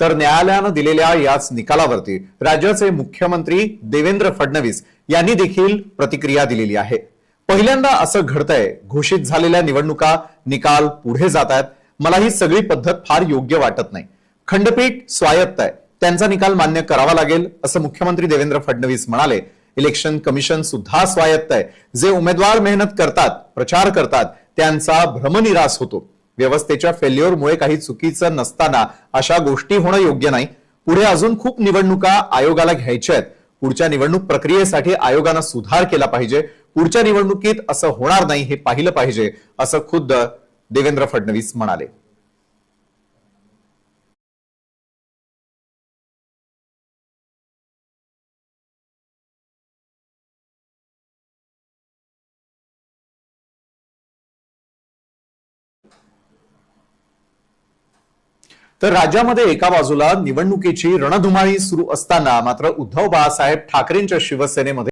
तर न्यायालयानं दिलेल्या याच निकालावरती राज्याचे मुख्यमंत्री देवेंद्र फडणवीस यांनी देखील प्रतिक्रिया दिलेली आहे। पहिल्यांदा असं घडतंय, घोषित झालेल्या निवडणुका निकाल पुढे जात आहेत। मला ही सगळी पद्धत फार योग्य वाटत नाही। खंडपीठ स्वायत्त आहे, त्यांचा निकाल मान्य करावा लागेल असं मुख्यमंत्री देवेंद्र फडणवीस म्हणाले। इलेक्शन कमिशन सुद्धा स्वायत्त आहे, जे उमेदवार मेहनत करतात, प्रचार करतात, त्यांचा भ्रमनिरास होतो। व्यवस्थेच्या फेल्युअरमुळे काही चुकीचं नसताना अशा गोष्टी होणं योग्य नाही। पुढे अजून खूप निवडणुका आयोगाला घ्यायच्या आहेत। पुढच्या निवडणूक प्रक्रियेसाठी आयोगानं सुधार केला पाहिजे। पुढच्या निवडणुकीत असं होणार नाही हे पाहिलं पाहिजे असं खुद्द देवेंद्र फडणवीस म्हणाले। तर राज्यामध्ये एका बाजूला निवडणुकीची रणधुमाळी सुरू असताना मात्र उद्धव बाळासाहेब ठाकरेंच्या शिवसेनेमध्ये